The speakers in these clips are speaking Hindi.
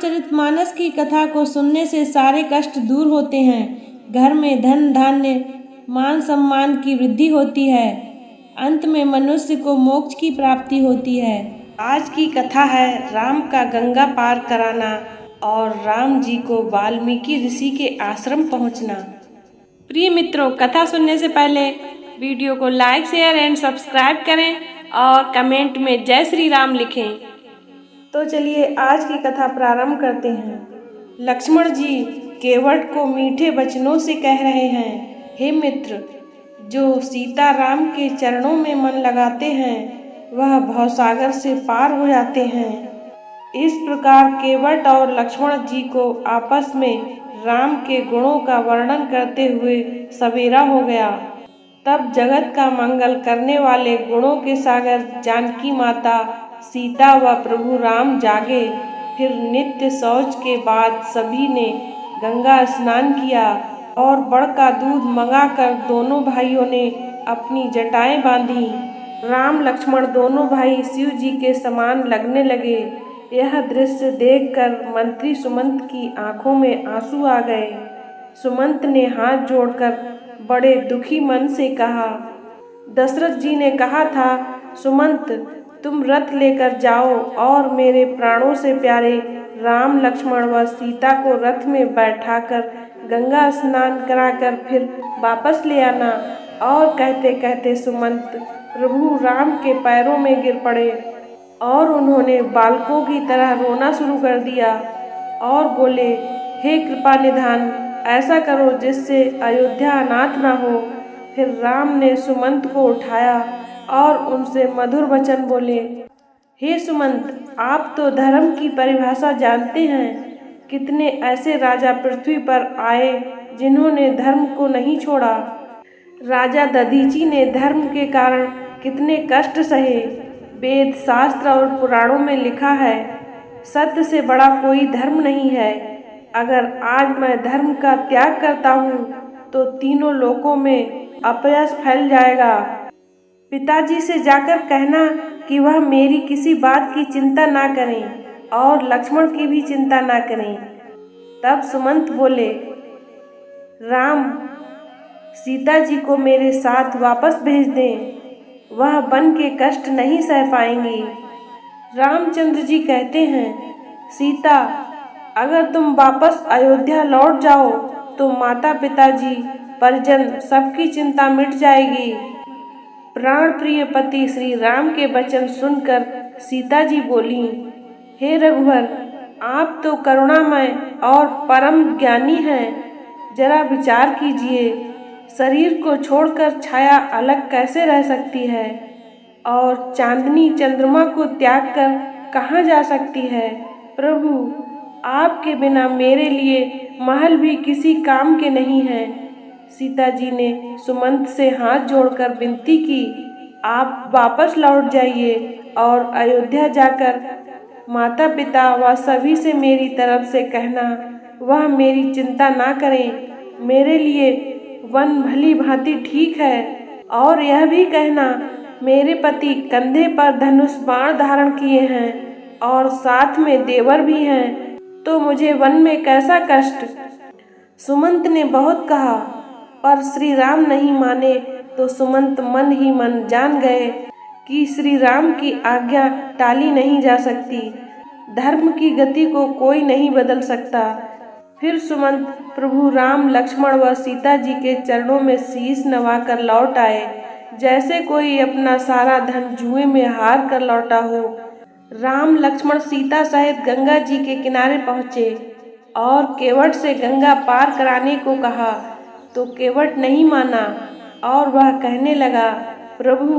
रामचरितमानस की कथा को सुनने से सारे कष्ट दूर होते हैं। घर में धन धान्य मान सम्मान की वृद्धि होती है। अंत में मनुष्य को मोक्ष की प्राप्ति होती है। आज की कथा है राम का गंगा पार कराना और राम जी को वाल्मीकि ऋषि के आश्रम पहुंचना। प्रिय मित्रों, कथा सुनने से पहले वीडियो को लाइक शेयर एंड सब्सक्राइब करें और कमेंट में जय श्री राम लिखें। तो चलिए आज की कथा प्रारंभ करते हैं। लक्ष्मण जी केवट को मीठे वचनों से कह रहे हैं, हे मित्र, जो सीता राम के चरणों में मन लगाते हैं वह भवसागर से पार हो जाते हैं। इस प्रकार केवट और लक्ष्मण जी को आपस में राम के गुणों का वर्णन करते हुए सवेरा हो गया। तब जगत का मंगल करने वाले गुणों के सागर जानकी माता सीता व प्रभु राम जागे। फिर नित्य शौच के बाद सभी ने गंगा स्नान किया और बड़ का दूध मंगाकर दोनों भाइयों ने अपनी जटाएं बांधी। राम लक्ष्मण दोनों भाई शिव जी के समान लगने लगे। यह दृश्य देखकर मंत्री सुमंत की आंखों में आंसू आ गए। सुमंत ने हाथ जोड़कर बड़े दुखी मन से कहा, दशरथ जी ने कहा था, सुमंत तुम रथ लेकर जाओ और मेरे प्राणों से प्यारे राम लक्ष्मण व सीता को रथ में बैठाकर गंगा स्नान कराकर फिर वापस ले आना। और कहते कहते सुमंत प्रभु राम के पैरों में गिर पड़े और उन्होंने बालकों की तरह रोना शुरू कर दिया और बोले, हे कृपा निधान, ऐसा करो जिससे अयोध्या अनाथ न हो। फिर राम ने सुमंत को उठाया और उनसे मधुर वचन बोले, हे सुमंत, आप तो धर्म की परिभाषा जानते हैं। कितने ऐसे राजा पृथ्वी पर आए जिन्होंने धर्म को नहीं छोड़ा। राजा दधीची ने धर्म के कारण कितने कष्ट सहे। वेद शास्त्र और पुराणों में लिखा है, सत्य से बड़ा कोई धर्म नहीं है। अगर आज मैं धर्म का त्याग करता हूँ तो तीनों लोकों में अपयश फैल जाएगा। पिताजी से जाकर कहना कि वह मेरी किसी बात की चिंता ना करें और लक्ष्मण की भी चिंता ना करें। तब सुमंत बोले, राम सीता जी को मेरे साथ वापस भेज दें, वह वन के कष्ट नहीं सह पाएंगी। रामचंद्र जी कहते हैं, सीता, अगर तुम वापस अयोध्या लौट जाओ तो माता पिताजी परिजन सबकी चिंता मिट जाएगी। प्राण प्रिय पति श्री राम के वचन सुनकर सीता जी बोली, हे रघुवर, आप तो करुणामय और परम ज्ञानी हैं। जरा विचार कीजिए, शरीर को छोड़कर छाया अलग कैसे रह सकती है और चांदनी चंद्रमा को त्याग कर कहाँ जा सकती है। प्रभु, आपके बिना मेरे लिए महल भी किसी काम के नहीं हैं। सीता जी ने सुमंत से हाथ जोड़कर विनती की, आप वापस लौट जाइए और अयोध्या जाकर माता पिता व सभी से मेरी तरफ से कहना वह मेरी चिंता ना करें। मेरे लिए वन भली भांति ठीक है। और यह भी कहना, मेरे पति कंधे पर धनुष बाण धारण किए हैं और साथ में देवर भी हैं, तो मुझे वन में कैसा कष्ट। सुमंत ने बहुत कहा, पर श्री राम नहीं माने तो सुमंत मन ही मन जान गए कि श्री राम की आज्ञा टाली नहीं जा सकती। धर्म की गति को कोई नहीं बदल सकता। फिर सुमंत प्रभु राम लक्ष्मण व सीता जी के चरणों में शीश नवाकर लौट आए, जैसे कोई अपना सारा धन जुए में हार कर लौटा हो। राम लक्ष्मण सीता सहित गंगा जी के किनारे पहुँचे और केवट से गंगा पार कराने को कहा तो केवट नहीं माना और वह कहने लगा, प्रभु,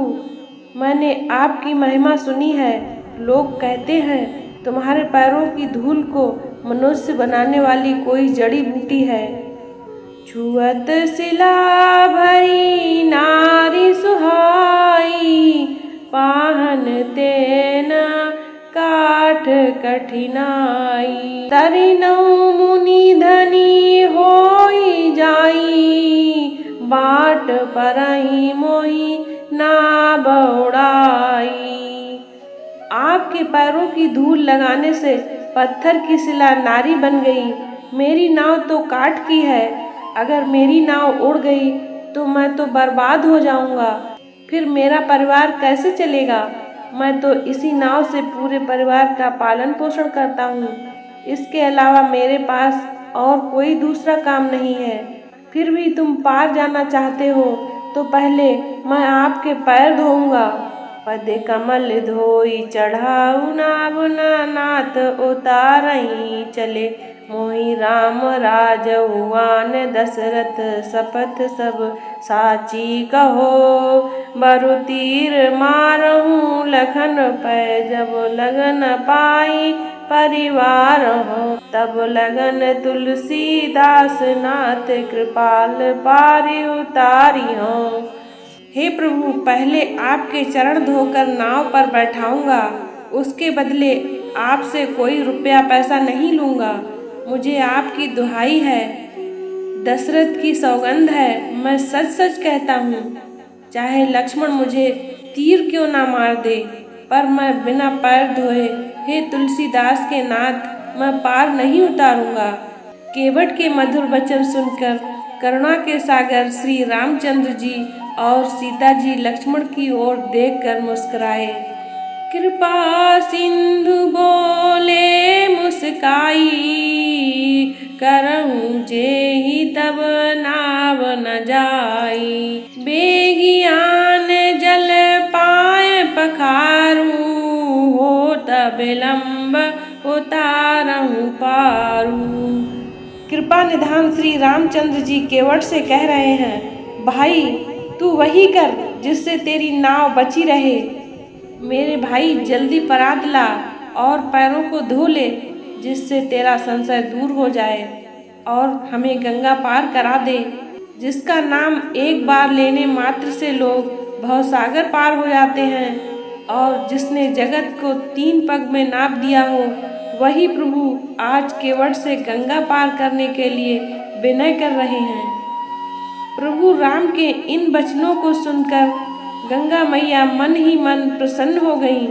मैंने आपकी महिमा सुनी है। लोग कहते हैं तुम्हारे पैरों की धूल को मनुष्य बनाने वाली कोई जड़ी बूटी है। छुअत शिला भरी नारी सुहाई, पाहन तेना काठ कठिनाई। तरिनौ मुनि धनी होई जाई, बाट परही मोही ना बौड़ाई। आपके पैरों की धूल लगाने से पत्थर की शिला नारी बन गई। मेरी नाव तो काठ की है, अगर मेरी नाव उड़ गई तो मैं तो बर्बाद हो जाऊंगा। फिर मेरा परिवार कैसे चलेगा? मैं तो इसी नाव से पूरे परिवार का पालन पोषण करता हूँ। इसके अलावा मेरे पास और कोई दूसरा काम नहीं है। फिर भी तुम पार जाना चाहते हो तो पहले मैं आपके पैर धोऊंगा। पद कमल धोई चढ़ाऊ नाव नाथ उतारई चले। मोहि राम राज हुआन दशरथ शपथ सब साची कहो। बरु तीर मारहूँ लखन पै जब लगन पाई परिवार हो। तब लगन तुलसीदास नाथ कृपाल पारि उतारी हो। हे प्रभु, पहले आपके चरण धोकर नाव पर बैठाऊंगा, उसके बदले आपसे कोई रुपया पैसा नहीं लूंगा। मुझे आपकी दुहाई है, दशरथ की सौगंध है, मैं सच सच कहता हूँ, चाहे लक्ष्मण मुझे तीर क्यों ना मार दे, पर मैं बिना पैर धोए हे तुलसीदास के नाथ मैं पार नहीं उतारूंगा। केवट के मधुर वचन सुनकर करुणा के सागर श्री रामचंद्र जी और सीता जी लक्ष्मण की ओर देखकर मुस्कुराए। कृपा सिंधु बोले मुस्काई, करहूँ जेहि तब नाव न जाई। बेगियान जल पाए पखारूँ, होत विलम्ब उतारहूँ पारू। कृपा निधान श्री रामचंद्र जी केवट से कह रहे हैं, भाई तू वही कर जिससे तेरी नाव बची रहे। मेरे भाई जल्दी परात ला और पैरों को धो ले, जिससे तेरा संशय दूर हो जाए और हमें गंगा पार करा दे, जिसका नाम एक बार लेने मात्र से लोग भवसागर पार हो जाते हैं, और जिसने जगत को 3 पग में नाप दिया हो, वही प्रभु आज केवट से गंगा पार करने के लिए विनय कर रहे हैं। प्रभु राम के इन वचनों को सुनकर गंगा मैया मन ही मन प्रसन्न हो गईं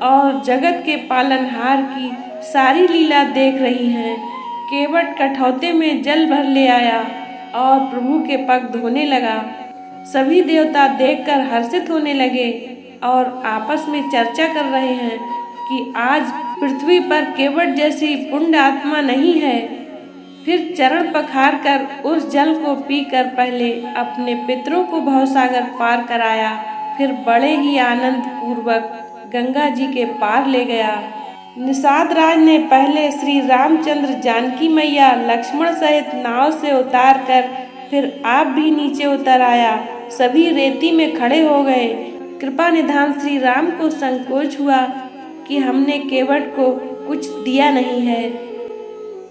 और जगत के पालनहार की सारी लीला देख रही हैं। केवट कठौते में जल भर ले आया और प्रभु के पग धोने लगा। सभी देवता देखकर हर्षित होने लगे और आपस में चर्चा कर रहे हैं कि आज पृथ्वी पर केवट जैसी पुण्य आत्मा नहीं है। फिर चरण पखार कर उस जल को पीकर पहले अपने पितरों को भवसागर पार कराया, फिर बड़े ही आनंद पूर्वक गंगा जी के पार ले गया। निषाद राज ने पहले श्री रामचंद्र, जानकी मैया, लक्ष्मण सहित नाव से उतार कर फिर आप भी नीचे उतर आया। सभी रेती में खड़े हो गए। कृपा निधान श्री राम को संकोच हुआ कि हमने केवट को कुछ दिया नहीं है।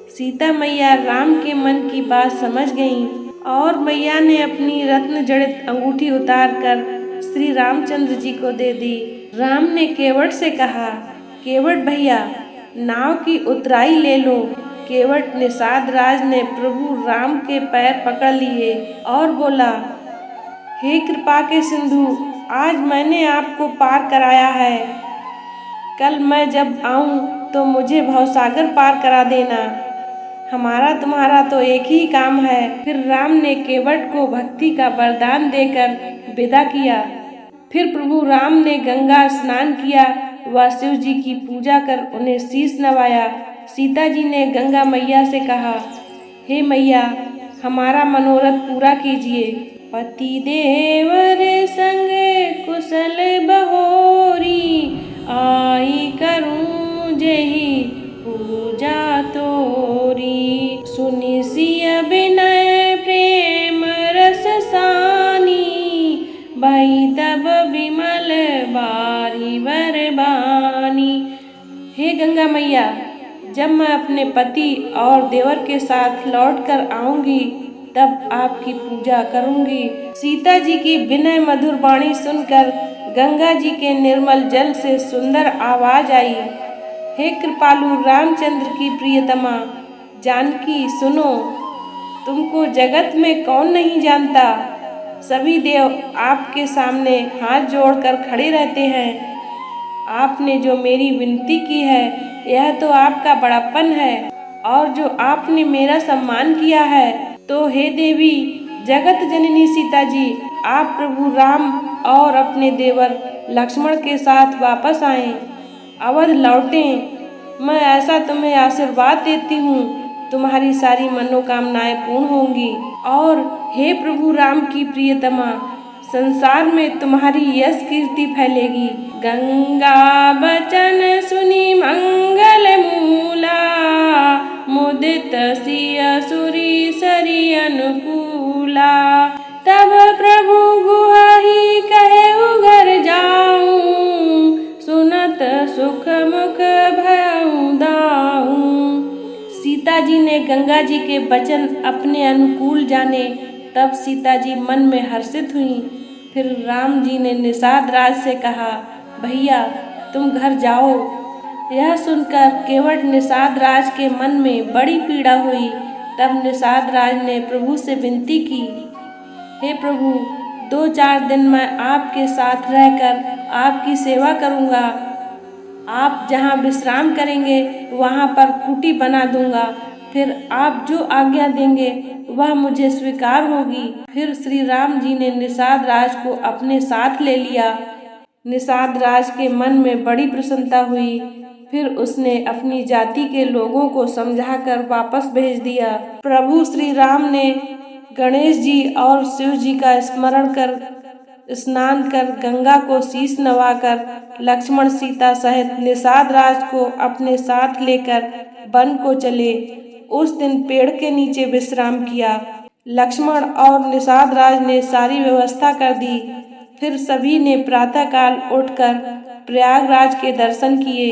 सीता मैया राम के मन की बात समझ गईं और मैया ने अपनी रत्न जड़ित अंगूठी उतार कर श्री रामचंद्र जी को दे दी। राम ने केवट से कहा, केवट भैया नाव की उतराई ले लो। केवट निषाद राज ने प्रभु राम के पैर पकड़ लिए और बोला, हे कृपा के सिंधु, आज मैंने आपको पार कराया है, कल मैं जब आऊं तो मुझे भवसागर पार करा देना। हमारा तुम्हारा तो एक ही काम है। फिर राम ने केवट को भक्ति का वरदान देकर विदा किया। फिर प्रभु राम ने गंगा स्नान किया व शिव जी की पूजा कर उन्हें शीश नवाया। सीता जी ने गंगा मैया से कहा, हे मैया हमारा मनोरथ पूरा कीजिए। पति देवर संग कुशल बहोरी, आई करूं जेहि पूजा तोरी। सुनि सिय विनय प्रेम रस सानी, भई तब विमल बारी बरबानी। हे गंगा मैया, जब मैं अपने पति और देवर के साथ लौट कर आऊंगी तब आपकी पूजा करूंगी। सीता जी की विनय मधुर वाणी सुनकर गंगा जी के निर्मल जल से सुंदर आवाज आई, हे कृपालु रामचंद्र की प्रियतमा जानकी सुनो, तुमको जगत में कौन नहीं जानता। सभी देव आपके सामने हाथ जोड़कर खड़े रहते हैं। आपने जो मेरी विनती की है यह तो आपका बड़प्पन है, और जो आपने मेरा सम्मान किया है। तो हे देवी जगत जननी सीता जी, आप प्रभु राम और अपने देवर लक्ष्मण के साथ वापस आएं, अवध लौटें। मैं ऐसा तुम्हें आशीर्वाद देती हूँ, तुम्हारी सारी मनोकामनाएं पूर्ण होंगी। और हे प्रभु राम की प्रियतमा, संसार में तुम्हारी यश कीर्ति फैलेगी। गंगा बचन सुनी मंगल मूला, मुदित सिय सुरी सरी अनुकूला। तब प्रभु गुहाहि कहे घर जाऊं, सुनत सुख मुख भयउ दाऊं। सीता जी ने गंगा जी के वचन अपने अनुकूल जाने, तब सीता जी मन में हर्षित हुई। फिर राम जी ने निषाद राज से कहा, भैया तुम घर जाओ। यह सुनकर केवट निषाद राज के मन में बड़ी पीड़ा हुई। तब निषाद राज ने प्रभु से विनती की, हे प्रभु 2-4 दिन मैं आपके साथ रहकर आपकी सेवा करूँगा। आप जहाँ विश्राम करेंगे वहाँ पर कुटी बना दूंगा। फिर आप जो आज्ञा देंगे वह मुझे स्वीकार होगी। फिर श्री राम जी ने निषाद राज को अपने साथ ले लिया। निषाद राज के मन में बड़ी प्रसन्नता हुई। फिर उसने अपनी जाति के लोगों को समझाकर वापस भेज दिया। प्रभु श्री राम ने गणेश जी और शिव जी का स्मरण कर स्नान कर गंगा को शीश नवाकर लक्ष्मण सीता सहित निषाद राज को अपने साथ लेकर वन को चले। उस दिन पेड़ के नीचे विश्राम किया। लक्ष्मण और निषाद राज ने सारी व्यवस्था कर दी। फिर सभी ने प्रातःकाल उठकर प्रयागराज के दर्शन किए।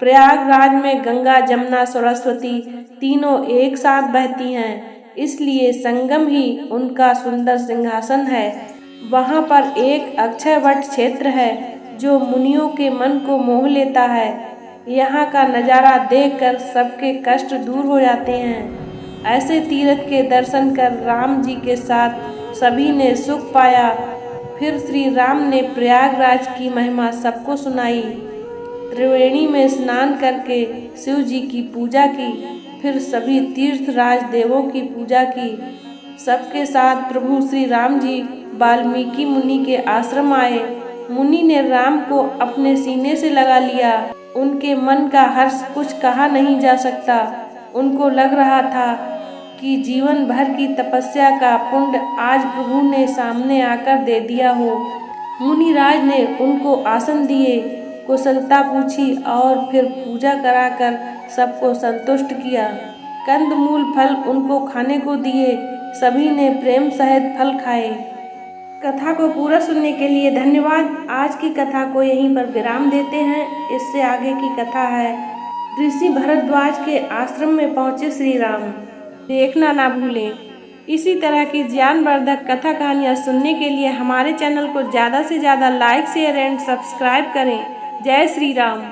प्रयागराज में गंगा जमुना सरस्वती तीनों एक साथ बहती हैं, इसलिए संगम ही उनका सुंदर सिंहासन है। वहाँ पर एक अक्षय वट क्षेत्र है जो मुनियों के मन को मोह लेता है। यहाँ का नज़ारा देखकर सबके कष्ट दूर हो जाते हैं। ऐसे तीर्थ के दर्शन कर राम जी के साथ सभी ने सुख पाया। फिर श्री राम ने प्रयागराज की महिमा सबको सुनाई। त्रिवेणी में स्नान करके शिव जी की पूजा की। फिर सभी तीर्थराज देवों की पूजा की। सबके साथ प्रभु श्री राम जी वाल्मीकि मुनि के आश्रम आए। मुनि ने राम को अपने सीने से लगा लिया। उनके मन का हर्ष कुछ कहा नहीं जा सकता। उनको लग रहा था कि जीवन भर की तपस्या का पुण्य आज प्रभु ने सामने आकर दे दिया हो। मुनिराज ने उनको आसन दिए, कुशलता पूछी और फिर पूजा कराकर सबको संतुष्ट किया। कंदमूल फल उनको खाने को दिए। सभी ने प्रेम सहित फल खाए। कथा को पूरा सुनने के लिए धन्यवाद। आज की कथा को यहीं पर विराम देते हैं। इससे आगे की कथा है ऋषि भरद्वाज के आश्रम में पहुँचे श्री राम। देखना ना भूलें। इसी तरह की ज्ञानवर्धक कथा कहानियाँ सुनने के लिए हमारे चैनल को ज़्यादा से ज़्यादा लाइक शेयर एंड सब्सक्राइब करें। जय श्री राम।